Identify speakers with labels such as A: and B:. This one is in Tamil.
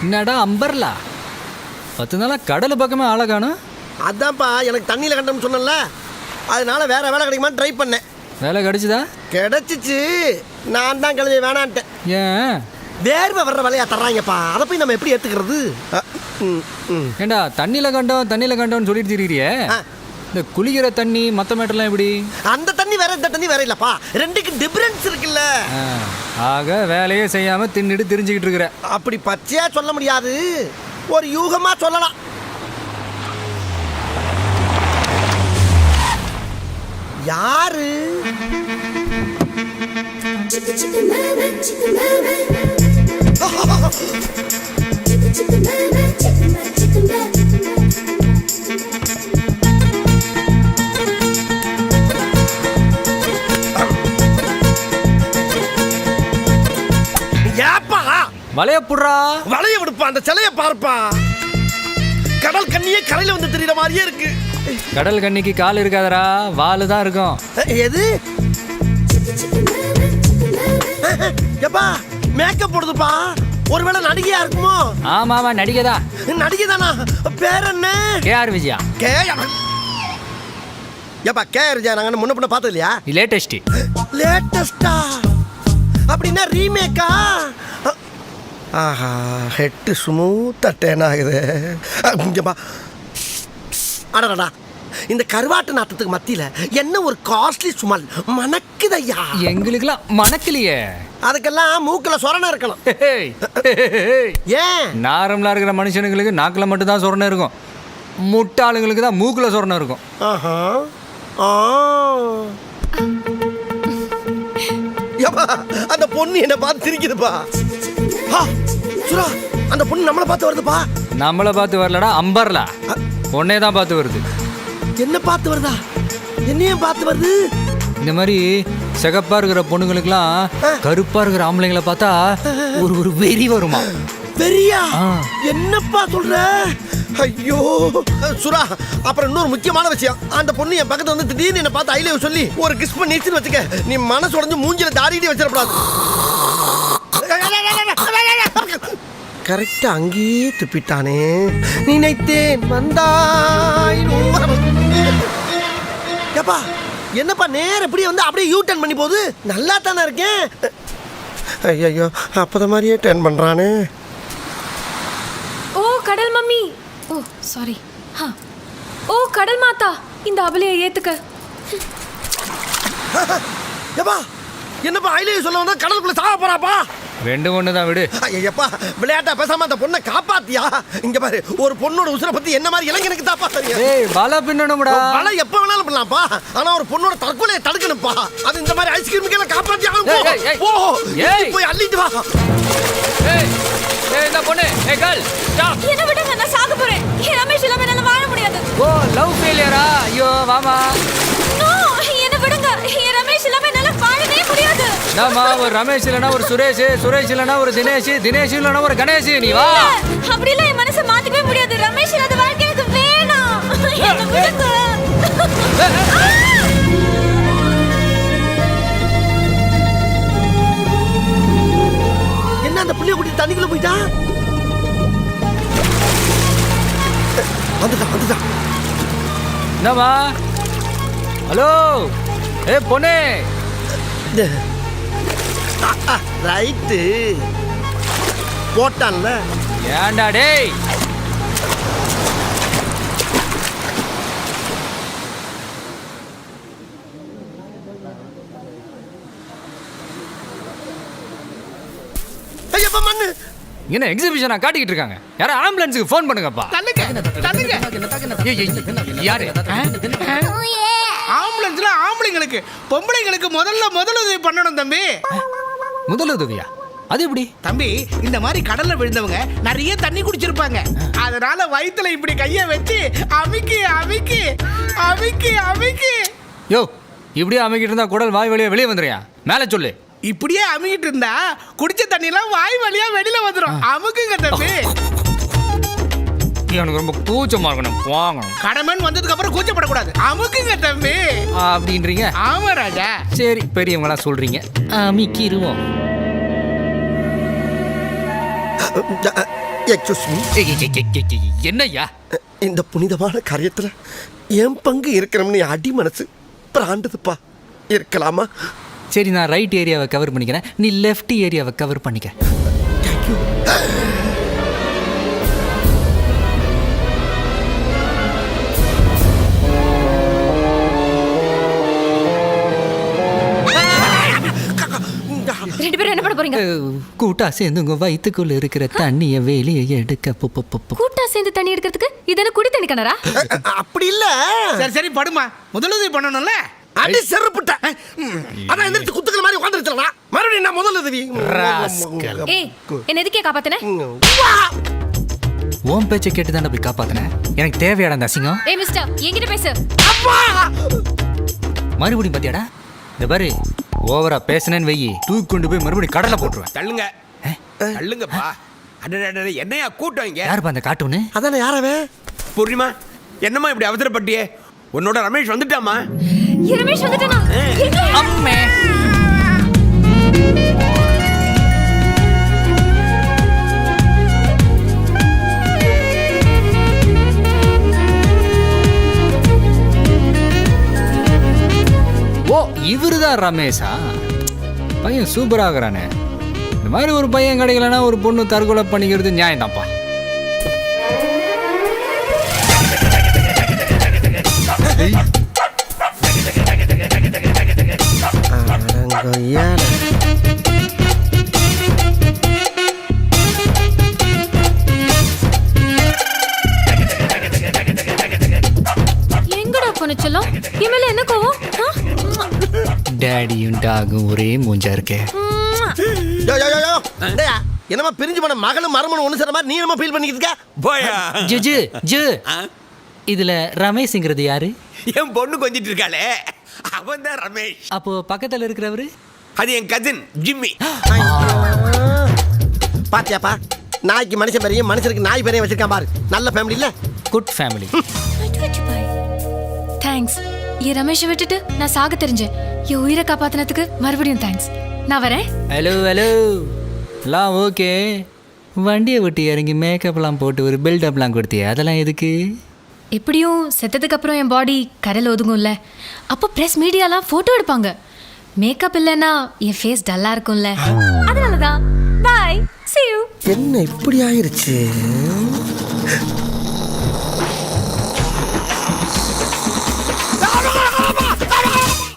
A: என்னடா அம்பர்லா 10 நாளா கடல் பக்கமே ஆளை காணும்.
B: அதான்ப்பா எனக்கு தண்ணியில் கண்டோம்னு சொன்னல, அதனால வேற வேலை கிடைக்குமான்னு ட்ரை பண்ணேன்.
A: வேலை கிடைச்சிதா?
B: கிடைச்சிச்சு. நான் தான் கிளம்பி வேணான்ட்டேன்.
A: ஏன்?
B: வேர்வை வர்ற வேலையா தர்றாங்கப்பா, அதை போய் நம்ம எப்படி ஏற்றுக்கிறது?
A: ஏண்டா தண்ணியில் கண்டோன்னு சொல்லிட்டு திரியிறியே, இந்த குளிக்கிற தண்ணி மற்ற மேட்டர்லாம் எப்படி?
B: அந்த தண்ணி வேற இந்த தண்ணி வேற இல்லப்பா, ரெண்டுக்கு டிஃபரன்ஸ் இருக்குல்ல.
A: ஆக வேலையே செய்யாம தின்னுட்டு தெரிஞ்சுக்கிட்டு இருக்கிற.
B: அப்படி பச்சையா சொல்ல முடியாது, ஒரு யூகமா சொல்லலாம். யாரு?
A: வலைய புடுறா.
B: வலைய விடுப்பா, அந்த சிலைய பார்ப்பா. கடல் கண்ணியே கரையில வந்து தெரியற மாதிரியே இருக்கு.
A: கடல் கண்ணிக்கு கால் இருக்காதரா, வாலு தான் இருக்கும்.
B: எது? எப்பா மேக்கப் போடுதுப்பா, ஒருவேளை நடிகையா இருக்குமோ?
A: ஆமா ஆமா நடிகைதா.
B: நடிகைதானா? பேர் என்ன?
A: KR விஜயா.
B: எப்பா KR விஜயா நாங்க முன்ன பின்ன பார்த்தது இல்லையா?
A: லேட்டஸ்டா?
B: அப்படின்னா ரீமேக்கா? ஆஹா, ஹெட்டு ஸ்மூத்தா டேன் ஆகுது. அடடா, இந்த கருவாட்டு நாட்டத்துக்கு மத்தியில என்ன ஒரு காஸ்ட்லி சுமல் மணக்குதையா.
A: எங்களுக்குலாம் மணக்கலையே.
B: அதுக்கெல்லாம் மூக்குல சொரணை இருக்கணும். ஏன்?
A: நார்மலா இருக்கிற மனுஷனுங்களுக்கு நாக்குல மட்டும் தான் சொரணை இருக்கும், முட்டாளுங்களுக்கு தான் மூக்குல சொரணை இருக்கும்.
B: அந்த பொண்ணு என்ன பார்த்து சிரிக்குதுப்பா. சுரா, அந்த பொண்ணு நம்மளை பார்த்து வருதுப்பா.
A: நம்மளை பார்த்து வரலடா, அம்பர்லா பொண்ணே தான் பார்த்து வருது.
B: என்ன பார்த்து வருதா? என்னையும் பார்த்து வருது.
A: இந்த மாதிரி சிகப்பா இருக்கிற பொண்ணுங்களுக்குலாம் கருப்பா இருக்கிற ஆம்பளைங்களை பார்த்தா ஒரு வெறி வருமா.
B: வெறியா? என்னப்பா சொல்ற? ஐயோ சுரா, அப்புறம் இன்னொரு முக்கியமான விஷயம், அந்த பொண்ணு என் பக்கத்துல வந்து திடீர்னு என்ன பார்த்து ஐ லவ் சொல்லி ஒரு கிஸ் பண்ணிச்சுன்னு வச்சுக்க, நீ மனசு உடஞ்சு மூஞ்சில தாடிட்டு வச்சிடக்கூடாது. கரெக்டா அங்கேயே துப்பிட்டானே. நினைத்தேன் வந்தாய். ஏப்பா என்னப்பா நேரம் இப்படி வந்து அப்படியே யூ டர்ன் பண்ணி போகுது? நல்லா தானே இருக்கேன். ஐயோ அப்பத மாதிரியே டர்ன் பண்றானே.
C: ஓ கடல் மம்மி. ஓ சாரி. ஓ கடல் மாதா, இந்த அபலையை ஏத்துக்க.
B: ஏப்பா என்னப்பா ஐ லவ் சொல்ல வந்தா கடலுக்குள்ள சாக போறாப்பா?
A: ரெண்டு ஒண்ணு தான் விடு.
B: ஐயப்பா விளையாட்டா பேசாம அந்த பொண்ணை காப்பாத்தியா? இங்க பாரு, ஒரு பொண்ணோட உசுரை பத்தி என்ன மாதிரி இளைஞனுக்கு தாப்பா தெரியும்.
A: ஏய் வலை பின்னணும்டா.
B: வலை எப்ப வேணாலும் பண்ணலாம்ப்பா, ஆனா ஒரு பொண்ணோட தற்கொலையை தடுக்கணும்ப்பா. அது இந்த மாதிரி ஐஸ்கிரீமுக்கு எல்லாம் காப்பாத்தி ஆகும். ஓ ஏய் போய் அள்ளிட்டு வா.
A: ஏய் ஏய் இந்த பொண்ணு, ஏய் கேர்ள் ஸ்டாப்.
C: என்ன விடுங்க, நான் சாக போறேன். ரமேஷ் இல்லாம என்னால வாழ முடியாது.
A: ஓ லவ் ஃபெயிலியரா? ஐயோ வாமா.
C: நோ என்ன விடுங்க, ரமேஷ் இல்லாம என்னால வாழவே முடியாது.
A: நாம ஒரு ரமேஷ் இல்லனா ஒரு சுரேஷ், சுரேஷ் இல்லனா ஒரு தினேஷ், தினேஷ் இல்லனா ஒரு கணேஷ். நீ வா.
C: அப்படி எல்லாம் என் மனசை மாத்திக்கவே முடியாது. ரமேஷ் இல்லாத வாழ்க்கை எனக்கு வேணாம். என்ன விடுங்க.
B: என்ன அந்த புள்ளைய கூட்டி தண்ணிக்குள்ள போயிட்டா? வந்துட்டா.
A: என்னமா? ஹலோ ஏ பொண்ணே.
B: ரைட்டு போட்டான்ல.
A: ஏண்டா டேய்?
B: ஐயப்பா மண்ணு.
A: என்ன எக்ஸிபிஷனா காட்டிக்கிட்டு இருக்காங்க? யாரா ஆம்புலன்ஸுக்கு ஃபோன் பண்ணுங்கப்பா. யாரு?
D: ஆம்புலன்ஸ்ல ஆம்பளைங்களுக்கு பொம்பளைங்களுக்கு முதலுதவி பண்ணணும் தம்பி.
A: முதலுதவியா? அது எப்படி
D: தம்பி? இந்த மாதிரி கடல்ல விழுந்தவங்க நிறைய தண்ணி குடிச்சிருப்பாங்க, அதனால வயித்துல இப்படி கைய வச்சு அமிக்கி அமிக்கி அமிக்கி அமிக்கி.
A: யோ இப்படியே அமைக்கிட்டு இருந்தா குடல் வாய் வழியா வெளியே வந்துறியா? மேலே சொல்லு.
D: இப்படியே அமுக்கிட்டு இருந்தா குடிச்ச தண்ணி எல்லாம் வாய் வழியா வெளியில வந்துடும். அமுக்குங்க தம்பி.
A: எனக்கு ரொம்ப கூச்சமா இருக்கணும், வாங்கணும்.
D: கடமன் வந்ததுக்கு அப்புறம் கூச்சப்படக்கூடாது, அமுக்குங்க தம்பி
A: அப்படின்றீங்க?
D: ஆமா ராஜா.
A: சரி பெரியவங்களா சொல்றீங்க, அமுக்கிடுவோம்.
B: Excuse me.
A: என்னய்யா?
B: இந்த புனிதமான காரியத்துல என் பங்கு இருக்கணும்னு என் அடி மனசு பிராண்டதுப்பா. இருக்கலாமா?
A: சரி, நான் ரைட் ஏரியாவை கவர் பண்ணிக்கிறேன், நீ லெஃப்ட் ஏரியாவை கவர் பண்ணிக்க.
B: தேங்க்யூ.
C: ரெண்டு பேரும் என்ன பண்ண போறீங்க?
A: கூட்டா சேர்ந்து உங்க வயிற்றுக்குள்ள இருக்கிற தண்ணியை வெளியே எடுக்க.
C: கூட்டா சேர்ந்து தண்ணி எடுக்கிறதுக்கு இதென்ன குடி தண்ணி கிணறா?
B: அப்படி இல்ல.
D: சரி சரி படுமா, முதலுதவி பண்ணணும்ல.
B: அடி செருப்புட்ட. அதான் எந்திரிச்சு குத்துக்கிற மாதிரி உட்காந்துருச்சா? மறுபடியும் நான் முதல்ல உதவி.
C: ஏய், என்ன எதுக்கே காப்பாத்தன?
A: ஓம் பேச்சை கேட்டு தானே போய் காப்பாத்தினேன். எனக்கு தேவையாடா அந்த அசிங்கம்.
C: ஏய் மிஸ்டர், என்கிட்ட பேசு.
A: மறுபடியும் பாத்தியாடா? இந்த பாரு, ஓவரா பேசினேன்னு வெயி தூக்கி கொண்டு போய் மறுபடியும் கடலை போட்டுருவேன்.
E: தள்ளுங்க தள்ளுங்கப்பா. அட என்னையா கூட்டம் இங்க?
A: யாருப்பா அந்த கார்ட்டூனு?
B: அதானே யாரவே?
E: பூர்ணிமா, என்னம்மா இப்படி அவசரப்பட்டியே? உன்னோட ரமேஷ் வந்துட்டாமா?
C: ரமேஷ் வந்துட்டானா?
A: அம்மே, ஓ இவருதான் ரமேஷா? பையன் சூப்பராகிறானே. இந்த மாதிரி ஒரு பையன் கிடைக்கலன்னா ஒரு பொண்ணு தற்கொலை பண்ணிக்கிறது நியாயம் தான்ப்பா.
C: எங்கடா போனச்சலாம்? இமேல என்ன கோவம்?
A: டேடியும் டாகும் ஒரே மூஞ்சா இருக்கே.
B: என்னமா பிரிஞ்சு போன மகளும் மருமனும் ஒண்ணு சேர மாதிரி நீ என்னமா ஃபீல் பண்ணிக்கிட்டு இருக்க?
E: போயா
A: ஜு ஜு இதுல ரமேஷ்ங்கிறது யாரு?
E: என் பொண்ணு கொஞ்சிட்டு இருக்காளே, அவன் தான் ரமேஷ்.
A: அப்போ பக்கத்துல இருக்கிறவரு?
E: அது என் கசின் ஜிம்மி.
B: பாத்தியாப்பா, நாய்க்கு மனுஷன் பெரிய, மனுஷனுக்கு நாய் பெரிய வச்சிருக்கான் பாரு. நல்ல ஃபேமிலி இல்ல?
A: Good family.
C: தேங்க்ஸ். என் ரமேஷை விட்டுட்டு நான் சாக தெரிஞ்சேன். என் உயிரை காப்பாத்தினதுக்கு மறுபடியும் தேங்க்ஸ். நான் வரேன்.
A: ஹலோ ஹலோ, எல்லாம் ஓகே. வண்டியை விட்டு இறங்கி மேக்கப்லாம் போட்டு ஒரு பில்டப்லாம் கொடுத்தியா? அதெல்லாம் எதுக்கு?
C: எப்படியும் செத்ததுக்கு அப்புறம் என் பாடி கரையில் ஒதுங்கும்ல, அப்போ ப்ரெஸ் மீடியாலாம் ஃபோட்டோ எடுப்பாங்க. மேக்கப் இல்லைன்னா என் ஃபேஸ் டல்லாக இருக்கும்ல, அதனால தான். பாய், see you.
B: என்ன இப்படி ஆயிருச்சு?